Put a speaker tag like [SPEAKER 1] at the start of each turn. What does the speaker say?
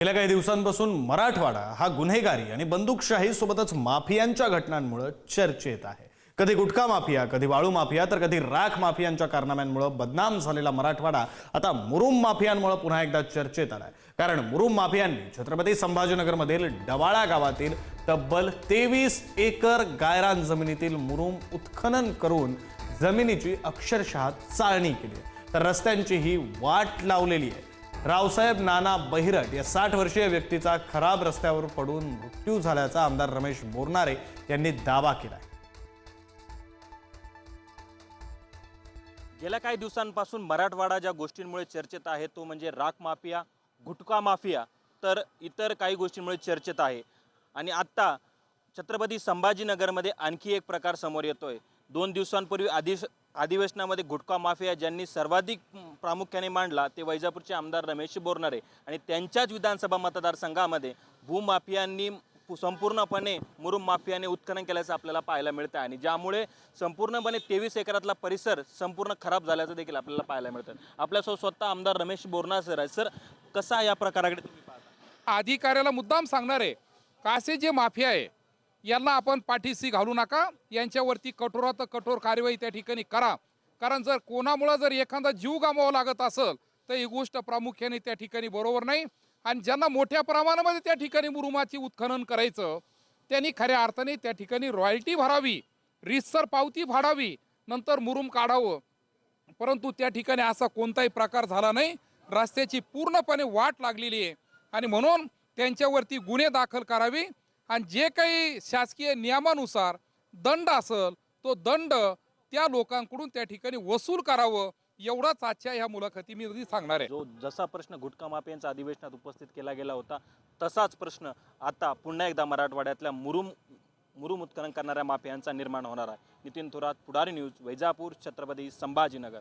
[SPEAKER 1] गेल्या काही दिवसांपासून मराठवाडा हा गुन्हेगारी आणि बंदूकशाही सोबतच माफियांच्या घटनांमुळे चर्चेत आहे। कधी गुटखा माफिया, कधी वाळू माफिया, तर कधी राख माफियांच्या कारनाम्यांमुळे बदनाम झालेला मराठवाडा आता मुरुम माफियांमुळे पुन्हा एकदा चर्चेत आलाय। कारण मुरुम माफियांनी छत्रपती संभाजीनगरमधील डवाळा गावातील तब्बल 23 एकर गायरान जमिनीतील मुरुम उत्खनन करून जमिनीची अक्षरशः चाळणी केली, तर रस्त्यांची ही वाट लावलेली आहे। रावसाहेब नाना बहिरट या 60 वर्षीय व्यक्तीचा खराब रस्त्यावर पडून मृत्यू झाल्याचा आमदार रमेश बोरनारे यांनी दावा केलाय।
[SPEAKER 2] गेल्या काही दिवसांपासून मराठवाडा ज्या गोष्टींमुळे चर्चेत आहे तो म्हणजे राख माफिया, गुटखा माफिया, तर इतर काही गोष्टींमुळे चर्चेत आहे। आणि आता छत्रपती संभाजीनगरमध्ये आणखी एक प्रकार समोर येतोय। 2 दिवसांपूर्वी अधिवेशनामध्ये गुटखा माफिया ज्यांनी सर्वाधिक प्रामुख्याने मांडला ते वैजापूरचे आमदार रमेश बोरनारे, आणि त्यांच्याच विधानसभा मतदारसंघामध्ये भूमाफियांनी संपूर्णपणे मुरुम माफियाने उत्खनन केल्याचं आपल्याला पाहायला मिळतं, आणि ज्यामुळे संपूर्णपणे 23 एकरातला परिसर संपूर्ण खराब झाल्याचं देखील आपल्याला पाहायला मिळतं। आपल्यासोबत स्वतः आमदार रमेश बोरनारे सर आहे। सर, कसा या प्रकाराकडे तुम्ही पाहता?
[SPEAKER 3] अधिकाऱ्याला मुद्दाम सांगणार आहे का असे जे माफिया आहे यांना आपण पाठीशी घालू नका, यांच्यावरती कठोरात कठोर कार्यवाही त्या ठिकाणी करा। कारण जर कोणामुळे जर एखादा जीव गमवावा लागत असेल तर ही गोष्ट प्रामुख्याने त्या ठिकाणी बरोबर नाही। आणि ज्यांना मोठ्या प्रमाणामध्ये त्या ठिकाणी मुरुमाची उत्खनन करायचं त्यांनी खऱ्या अर्थाने त्या ठिकाणी रॉयल्टी भरावी, रीतसर पावती फाडावी, नंतर मुरुम काढावं। परंतु त्या ठिकाणी असा कोणताही प्रकार झाला नाही। रस्त्याची पूर्णपणे वाट लागलेली आहे आणि म्हणून त्यांच्यावरती गुन्हे दाखल करावे आणि जे काही शासकीय नियमानुसार दंड असेल तो दंड त्या लोकांकडून त्या ठिकाणी वसूल करावं, एवढाच आजच्या ह्या मुलाखतीमध्ये सांगणार आहे।
[SPEAKER 2] जो जसा प्रश्न गुटखा माफियांच्या अधिवेशनात उपस्थित केला गेला होता तसाच प्रश्न आता पुन्हा एकदा मराठवाड्यातल्या मुरुम उत्खनन करणाऱ्या माफियांचा निर्माण होणार आहे। नितीन थोरात, पुढारी न्यूज, वैजापूर, छत्रपती संभाजीनगर।